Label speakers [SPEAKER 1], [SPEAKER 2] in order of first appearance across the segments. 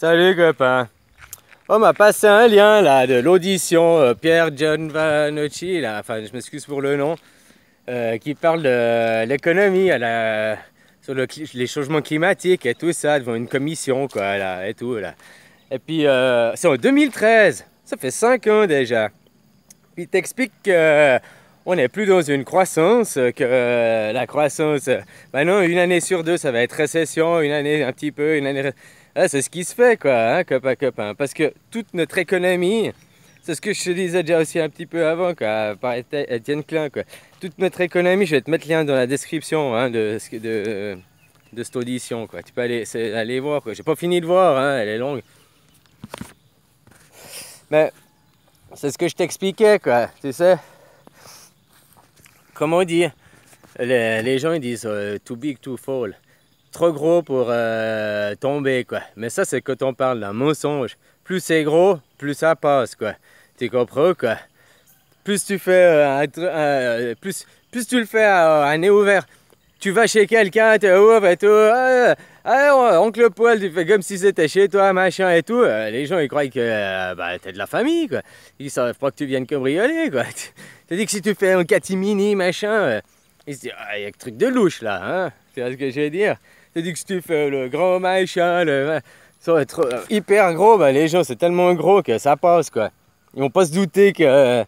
[SPEAKER 1] Salut copain. On m'a passé un lien là de l'audition Pierre Giovannucci, là, enfin je m'excuse pour le nom, qui parle de l'économie sur les changements climatiques et tout ça devant une commission quoi là et tout là. Et puis c'est en 2013, ça fait 5 ans déjà. Puis il t'explique que on n'est plus dans une croissance, que la croissance, maintenant une année sur deux ça va être récession, une année un petit peu, une année... Ah, c'est ce qui se fait quoi, hein, copain. Parce que toute notre économie, c'est ce que je te disais déjà aussi un petit peu avant, quoi, par Étienne Klein, quoi. Toute notre économie, je vais te mettre le lien dans la description hein, de cette audition, quoi. Tu peux aller voir, quoi. J'ai pas fini de voir, hein, elle est longue. Mais c'est ce que je t'expliquais, quoi, tu sais. Comment dire, les gens ils disent too big to fall. Trop gros pour tomber quoi. Mais ça c'est quand on parle d'un mensonge. Plus c'est gros, plus ça passe quoi. Tu comprends quoi. Plus tu fais plus tu le fais à nez ouvert. Tu vas chez quelqu'un, tu ouvres et tout. Oncle Paul, tu fais comme si c'était chez toi, machin et tout. Les gens ils croient que t'es de la famille quoi. Ils savent pas que tu viennes cambrioler quoi. Tu dis que si tu fais un catimini machin, ils se disent il y a que truc de louche là, hein. Tu vois ce que je veux dire? Tu dis que si tu fais le grand machin, ça va être hyper gros, les gens c'est tellement gros que ça passe quoi. Ils vont pas se douter que,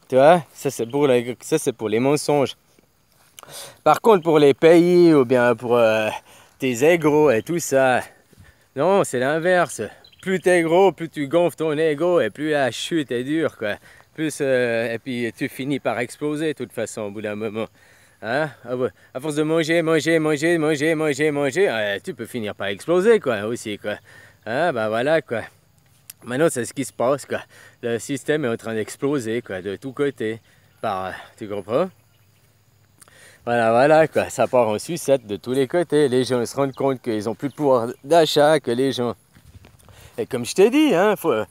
[SPEAKER 1] tu vois, ça c'est pour les mensonges. Par contre pour les pays ou bien pour tes égos et tout ça, non c'est l'inverse. Plus t'es gros, plus tu gonfles ton ego et plus la chute est dure quoi. Plus, et puis tu finis par exploser de toute façon au bout d'un moment. Hein? À force de manger, tu peux finir par exploser quoi aussi quoi. Hein? Voilà quoi. Maintenant c'est ce qui se passe quoi. Le système est en train d'exploser quoi, de tous côtés. Tu comprends? Voilà quoi, ça part en sucette de tous les côtés. Les gens se rendent compte qu'ils ont plus de pouvoir d'achat que les gens. Et comme je t'ai dit, hein, faut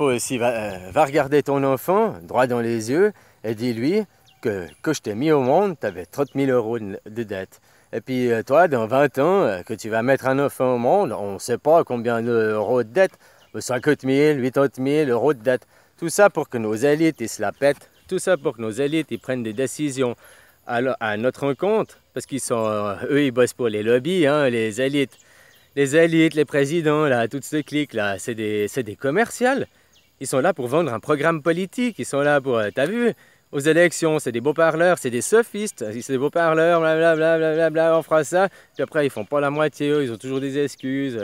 [SPEAKER 1] aussi va regarder ton enfant droit dans les yeux et dis-lui que quand je t'ai mis au monde, tu avais 30 000 euros de dette. Et puis toi, dans 20 ans, que tu vas mettre un enfant au monde, on ne sait pas combien d'euros de dette, 50 000, 80 000 euros de dette. Tout ça pour que nos élites ils se la pètent, tout ça pour que nos élites ils prennent des décisions à notre rencontre, parce qu'ils sont, eux ils bossent pour les lobbies, hein, les élites. Les élites, les présidents, là, toutes ces cliques, là, c'est des commerciales. Ils sont là pour vendre un programme politique, ils sont là pour, t'as vu, aux élections, c'est des beaux parleurs, c'est des sophistes, c'est des beaux parleurs, blablabla, on fera ça, puis après ils font pas la moitié, eux, ils ont toujours des excuses.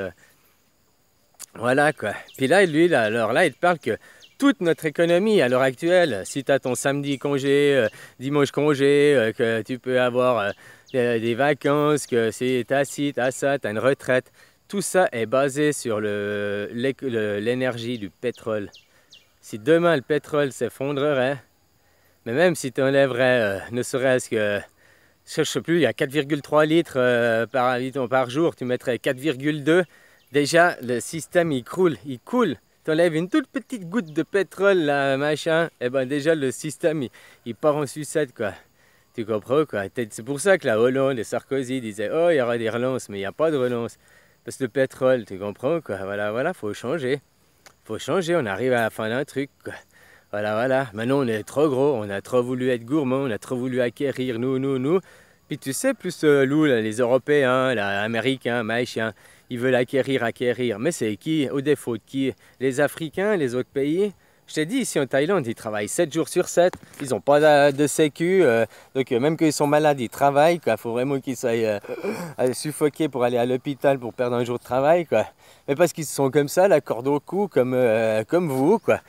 [SPEAKER 1] Voilà quoi. Puis là, lui, là, alors là, il te parle que toute notre économie à l'heure actuelle, si tu as ton samedi congé, dimanche congé, que tu peux avoir des vacances, que si t'as ci, t'as ça, t'as une retraite, tout ça est basé sur l'énergie du pétrole. Si demain le pétrole s'effondrerait, mais même si tu enlèverais ne serait-ce que, je ne sais plus, il y a 4,3 litres par habitant par jour, tu mettrais 4,2, déjà le système il coule. Tu enlèves une toute petite goutte de pétrole là, machin, et ben déjà le système il part en sucette quoi. Tu comprends quoi? C'est pour ça que la Hollande et Sarkozy disaient oh il y aura des relances, mais il n'y a pas de relance. Parce que le pétrole, tu comprends quoi? Voilà, faut changer. Faut changer, on arrive à la fin d'un truc quoi. Voilà. Maintenant on est trop gros, on a trop voulu être gourmand, on a trop voulu acquérir, nous. Puis tu sais, plus nous, les Européens, les Américains, machin, ils veulent acquérir. Mais c'est qui? Au défaut de qui? Les Africains, les autres pays? Je t'ai dit, ici en Thaïlande, ils travaillent 7 jours sur 7. Ils n'ont pas de sécu. Donc même quand ils sont malades, ils travaillent. Il faut vraiment qu'ils soient suffoqués pour aller à l'hôpital pour perdre un jour de travail. Quoi. Mais parce qu'ils sont comme ça, la corde au cou, comme vous. Quoi.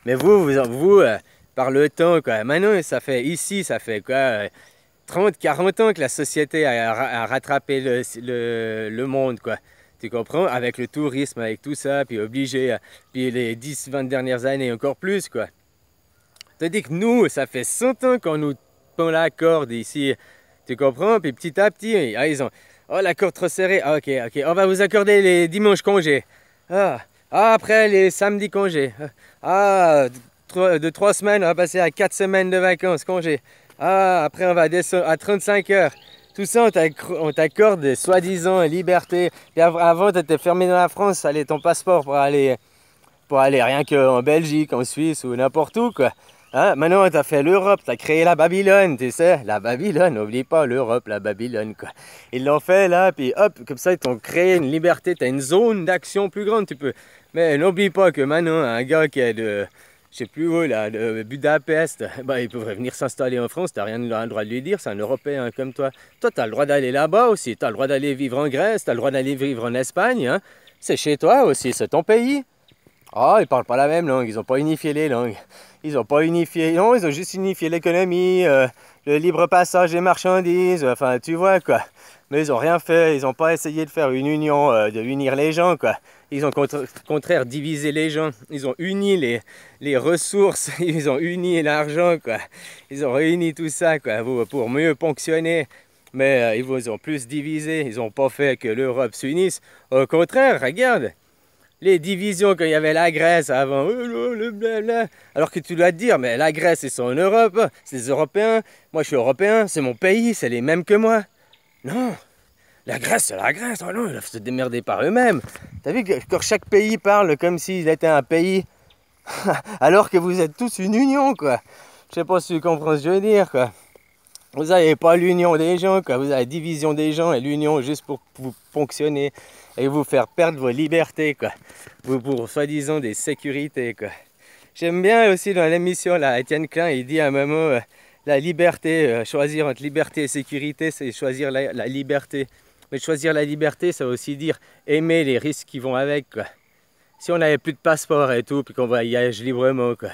[SPEAKER 1] Mais vous par le temps, quoi. Maintenant, ça fait quoi 30, 40 ans que la société a rattrapé le monde, quoi. Tu comprends? Avec le tourisme, avec tout ça, puis obligé, puis les 10, 20 dernières années, encore plus, quoi. Tandis que nous, ça fait 100 ans qu'on nous tend la corde ici. Tu comprends? Puis petit à petit, ils ont... Oh, la corde trop serrée. Ah, ok. On va vous accorder les dimanches congés. Après, les samedis congés. De 3 semaines, on va passer à 4 semaines de vacances, congés. Après, on va descendre à 35 heures. Tout ça, on t'accorde des soi-disant libertés. Et avant, tu étais fermé dans la France, fallait ton passeport pour aller rien qu'en Belgique, en Suisse ou n'importe où, quoi. Hein? Maintenant, tu as fait l'Europe, tu as créé la Babylone, tu sais. La Babylone, n'oublie pas l'Europe, la Babylone, quoi. Ils l'ont fait là, puis hop, comme ça, ils t'ont créé une liberté, tu as une zone d'action plus grande, tu peux. Mais n'oublie pas que maintenant, un gars qui est de, je sais plus où, là, de Budapest, bah, il pourrait venir s'installer en France, tu n'as rien le droit de lui dire, c'est un Européen comme toi. Toi, tu as le droit d'aller là-bas aussi, tu as le droit d'aller vivre en Grèce, tu as le droit d'aller vivre en Espagne, hein. C'est chez toi aussi, c'est ton pays. Ah, ils parlent pas la même langue, ils n'ont pas unifié les langues. Ils n'ont pas unifié, non, ils ont juste unifié l'économie, le libre passage des marchandises, enfin, tu vois, quoi. Mais ils n'ont rien fait, ils n'ont pas essayé de faire une union, de unir les gens, quoi. Ils ont au contraire divisé les gens, ils ont uni les ressources, ils ont uni l'argent, quoi. Ils ont réuni tout ça, quoi, pour mieux ponctionner. Mais ils vous ont plus divisé, ils n'ont pas fait que l'Europe s'unisse. Au contraire, regarde. Les divisions quand il y avait la Grèce avant, le blabla. Alors que tu dois te dire, mais la Grèce ils sont en Europe, c'est des Européens, moi je suis Européen, c'est mon pays, c'est les mêmes que moi. Non, la Grèce c'est la Grèce, oh non, ils doivent se démerder par eux-mêmes. T'as vu que quand chaque pays parle comme s'il était un pays, alors que vous êtes tous une union, quoi. Je sais pas si tu comprends ce que je veux dire, quoi. Vous n'avez pas l'union des gens, quoi. Vous avez la division des gens et l'union juste pour vous fonctionner et vous faire perdre vos libertés, quoi. Vous pour soi-disant des sécurités, quoi. J'aime bien aussi dans l'émission, là, Étienne Klein, il dit à un moment, la liberté, choisir entre liberté et sécurité, c'est choisir la liberté. Mais choisir la liberté, ça veut aussi dire aimer les risques qui vont avec, quoi. Si on n'avait plus de passeport et tout, puis qu'on voyage librement, quoi.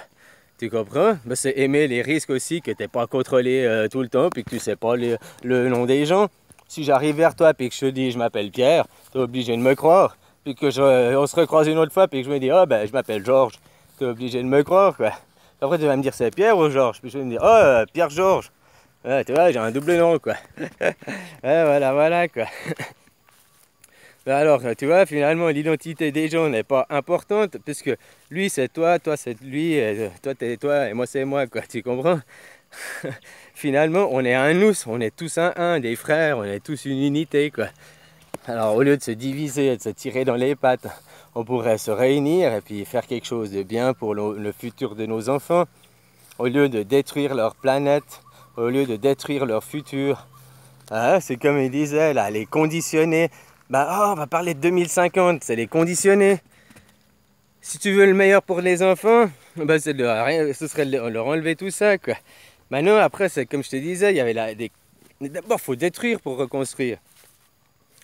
[SPEAKER 1] Tu comprends? Ben, c'est aimer les risques aussi, que tu n'es pas contrôlé tout le temps, puis que tu ne sais pas le nom des gens. Si j'arrive vers toi, puis que je te dis je m'appelle Pierre, tu es obligé de me croire. Puis que on se recroise une autre fois, puis que je me dis ah ben je m'appelle Georges, tu es obligé de me croire, quoi. Après tu vas me dire c'est Pierre ou Georges, puis je vais me dire oh Pierre-Georges. Ouais, tu vois, j'ai un double nom, quoi. Ouais, voilà, quoi. Alors, tu vois, finalement, l'identité des gens n'est pas importante, puisque lui, c'est toi c'est lui, toi, t'es toi, et moi, c'est moi, quoi, tu comprends? Finalement, on est un nous, on est tous un, des frères, on est tous une unité, quoi. Alors, au lieu de se diviser et de se tirer dans les pattes, on pourrait se réunir et puis faire quelque chose de bien pour le futur de nos enfants, au lieu de détruire leur planète, au lieu de détruire leur futur. Ah, c'est comme il disait, là, les conditionner. Bah, oh, on va parler de 2050, c'est les conditionner. Si tu veux le meilleur pour les enfants, bah, ce serait de leur enlever tout ça, quoi. Maintenant, après, c'est comme je te disais, il y avait d'abord, il faut détruire pour reconstruire.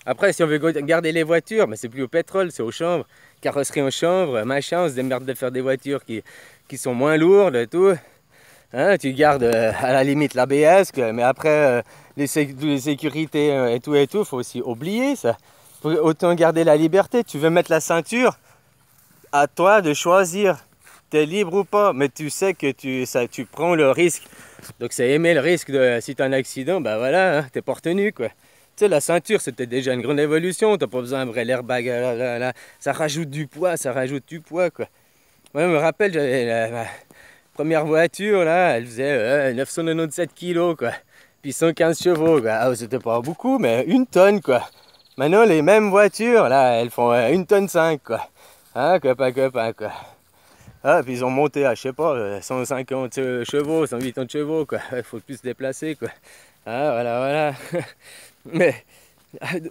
[SPEAKER 1] Après, si on veut garder les voitures, bah, c'est plus au pétrole, c'est au chanvre. Carrosserie en chanvre, machin, on se démerde de faire des voitures qui sont moins lourdes, tout. Hein, tu gardes à la limite l'ABS, mais après les sécurités et tout, faut aussi oublier ça. Faut autant garder la liberté. Tu veux mettre la ceinture, à toi de choisir. Tu es libre ou pas, mais tu sais que tu prends le risque. Donc c'est aimer le risque de si tu as un accident, bah voilà, hein, t'es pas retenu, quoi. Tu sais, la ceinture, c'était déjà une grande évolution. T'as pas besoin d'un vrai airbag, là. Ça rajoute du poids, quoi. Moi, je me rappelle, j'avais la première voiture, là, elle faisait 997 kilos, quoi. Puis 115 chevaux, quoi. Ah, c'était pas beaucoup, mais 1 tonne, quoi. Maintenant, les mêmes voitures, là, elles font 1 tonne 5, quoi. Hein, copain, quoi. Ah, puis ils ont monté à, je sais pas, 150 chevaux, 180 chevaux, quoi. Il faut plus se déplacer, quoi. Ah, voilà. Mais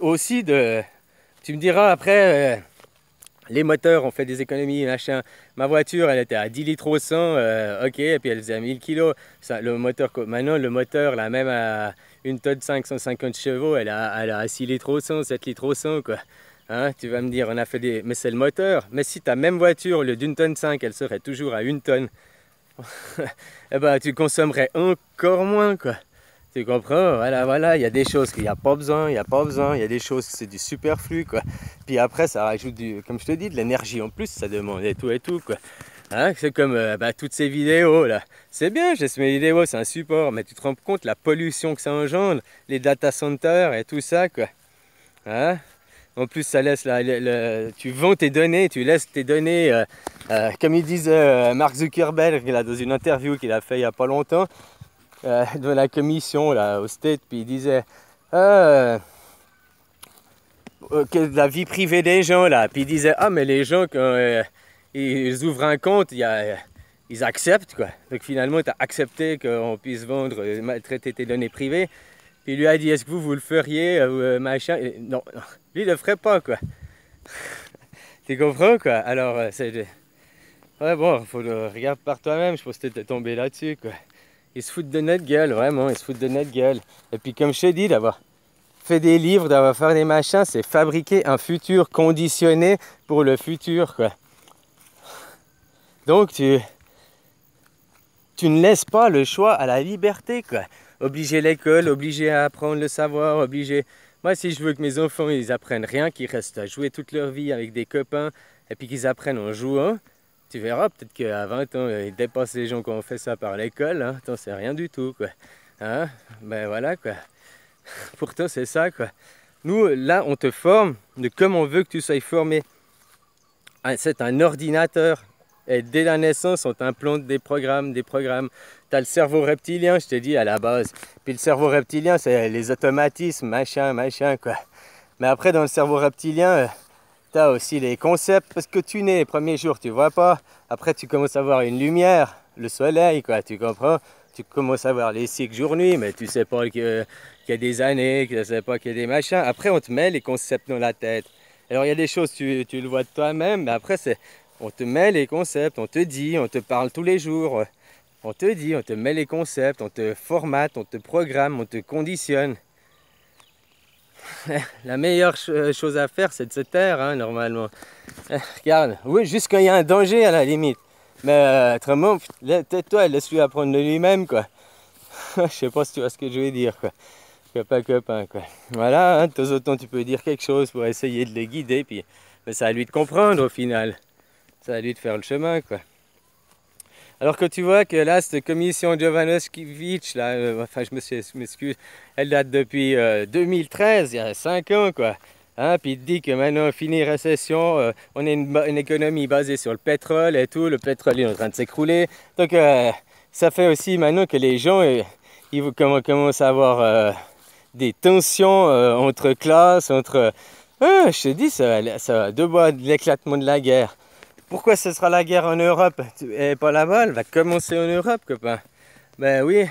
[SPEAKER 1] aussi, tu me diras après... les moteurs ont fait des économies, machin. Ma voiture, elle était à 10 litres au 100, ok, et puis elle faisait à 1000 kg. Maintenant, le moteur, là, même à 1 tonne 550 chevaux, elle a 6 litres au 100, 7 litres au 100, quoi. Hein, tu vas me dire, on a fait des... Mais c'est le moteur. Mais si ta même voiture, au lieu d'1 tonne 5, elle serait toujours à 1 tonne, eh ben, tu consommerais encore moins, quoi. Tu comprends? Voilà, il y a des choses qu'il n'y a pas besoin, il y a des choses c'est du superflu, quoi. Puis après, ça rajoute comme je te dis, de l'énergie en plus, ça demande et tout, quoi. Hein? C'est comme toutes ces vidéos, là. C'est bien, j'ai mes vidéos, c'est un support, mais tu te rends compte la pollution que ça engendre, les data centers et tout ça, quoi. Hein? En plus, ça laisse tu vends tes données, tu laisses tes données, comme il disait Mark Zuckerberg là, dans une interview qu'il a fait il n'y a pas longtemps, de la commission là, au State, puis il disait que la vie privée des gens là. Puis il disait ah mais les gens quand ils ouvrent un compte, ils acceptent quoi. Donc finalement tu as accepté qu'on puisse vendre, maltraiter tes données privées. Puis il lui a dit est-ce que vous le feriez machin. Et non, lui il le ferait pas quoi. Tu comprends quoi. Alors c'est ouais bon, faut le regarder par toi-même. Je pense que t'es tombé là-dessus quoi. Ils se foutent de notre gueule, vraiment, ils se foutent de notre gueule. Et puis comme je te dis, d'avoir fait des livres, d'avoir fait des machins, c'est fabriquer un futur conditionné pour le futur, quoi. Donc tu ne laisses pas le choix à la liberté, quoi. Obliger l'école, obliger à apprendre le savoir, obliger... Moi, si je veux que mes enfants, ils apprennent rien, qu'ils restent à jouer toute leur vie avec des copains, et puis qu'ils apprennent en jouant, tu verras, peut-être qu'à 20 ans, ils dépassent les gens qui ont fait ça par l'école, hein. Attends, c'est rien du tout, quoi. Hein? Ben voilà, quoi. Pourtant, c'est ça, quoi. Nous, là, on te forme de comme on veut que tu sois formé. C'est un ordinateur. Et dès la naissance, on t'implante des programmes. Tu as le cerveau reptilien, je t'ai dit, à la base. Puis le cerveau reptilien, c'est les automatismes, machin, quoi. Mais après, dans le cerveau reptilien... tu as aussi les concepts, parce que tu nais les premiers jours, tu vois pas. Après, tu commences à voir une lumière, le soleil, quoi, tu comprends? Tu commences à voir les cycles jour-nuit, mais tu sais pas qu'il y a des années, tu sais pas qu'il y a des machins. Après, on te met les concepts dans la tête. Alors, il y a des choses, tu le vois de toi-même, mais après, on te met les concepts, on te dit, on te parle tous les jours. On te dit, on te met les concepts, on te formate, on te programme, on te conditionne. La meilleure chose à faire, c'est de se taire, hein, normalement. Regarde, oui, juste quand il y a un danger à la limite. Mais autrement, tais-toi, laisse-lui apprendre de lui-même, quoi. Je sais pas si tu vois ce que je veux dire, quoi. Copain, quoi. Voilà, hein, de temps en temps, tu peux dire quelque chose pour essayer de les guider, puis... mais c'est à lui de comprendre, au final. C'est à lui de faire le chemin, quoi. Alors que tu vois que là, cette commission Jovanovic, là, enfin je m'excuse, elle date depuis 2013, il y a 5 ans quoi. Hein, puis il te dit que maintenant, fini récession, on a une économie basée sur le pétrole et tout, le pétrole est en train de s'écrouler. Donc ça fait aussi maintenant que les gens ils commencent à avoir des tensions entre classes, entre... je te dis, ça va de bois de l'éclatement de la guerre. Pourquoi ce sera la guerre en Europe et pas là-bas? Elle va commencer en Europe, copain. Ben oui,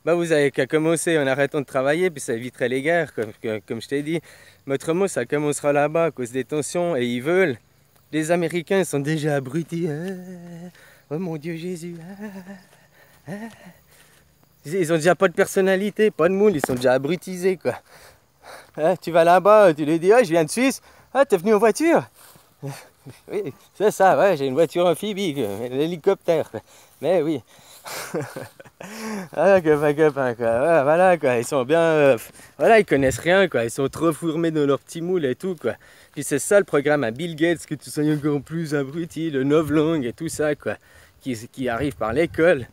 [SPEAKER 1] ben vous avez qu'à commencer en arrêtant de travailler, puis ça éviterait les guerres, comme je t'ai dit. Mais autrement, ça commencera là-bas à cause des tensions, et ils veulent. Les Américains sont déjà abrutis. Oh mon Dieu Jésus. Ils ont déjà pas de personnalité, pas de moule, ils sont déjà abrutisés, quoi. Tu vas là-bas, tu lui dis, je viens de Suisse. T'es venu en voiture? Oui, c'est ça, ouais, j'ai une voiture amphibie, l'hélicoptère. Mais oui. Ah, copain, quoi. Ouais, voilà, quoi. Ils sont bien... voilà, ils connaissent rien, quoi. Ils sont trop fourmés dans leur petit moule et tout, quoi. Puis c'est ça le programme à Bill Gates, que tu sois encore plus abruti, le novlangue et tout ça, quoi. Qui arrive par l'école.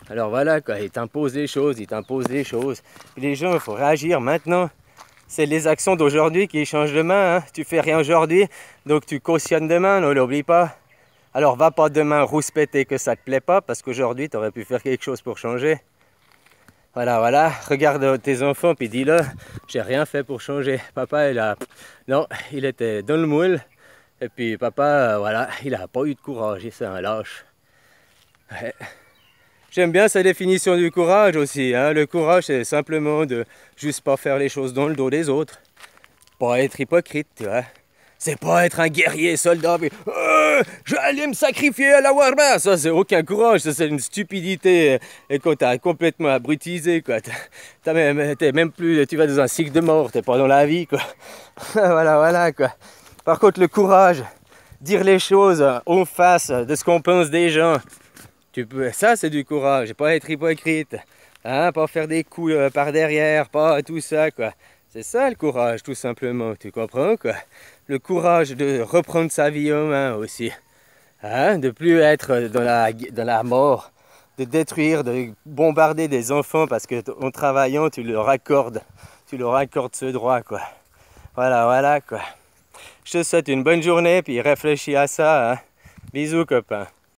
[SPEAKER 1] Alors voilà, quoi. Ils t'imposent des choses, Puis les gens, il faut réagir maintenant. C'est les actions d'aujourd'hui qui changent demain. Hein. Tu fais rien aujourd'hui, donc tu cautionnes demain, ne l'oublie pas. Alors va pas demain rouspéter que ça te plaît pas, parce qu'aujourd'hui tu aurais pu faire quelque chose pour changer. Voilà, regarde tes enfants puis dis-le, j'ai rien fait pour changer. Papa, non, il était dans le moule. Et puis papa, voilà, il a pas eu de courage, c'est un lâche. Ouais. J'aime bien sa définition du courage aussi. Hein. Le courage, c'est simplement de juste pas faire les choses dans le dos des autres. Pas être hypocrite, tu vois. C'est pas être un guerrier, soldat, mais j'allais me sacrifier à la Warma. Ça, c'est aucun courage, ça, c'est une stupidité. Et quand t'as complètement abrutisé, quoi. T'es même plus, tu vas dans un cycle de mort, t'es pas dans la vie, quoi. voilà, quoi. Par contre, le courage, dire les choses en face de ce qu'on pense des gens. Ça c'est du courage, pas être hypocrite, hein, pas faire des coups par derrière, pas tout ça quoi. C'est ça le courage tout simplement, tu comprends quoi. Le courage de reprendre sa vie en main aussi, hein, de plus être dans la mort, de détruire, de bombarder des enfants parce que en travaillant tu leur accordes ce droit quoi. Voilà quoi. Je te souhaite une bonne journée puis réfléchis à ça, hein. Bisous copain.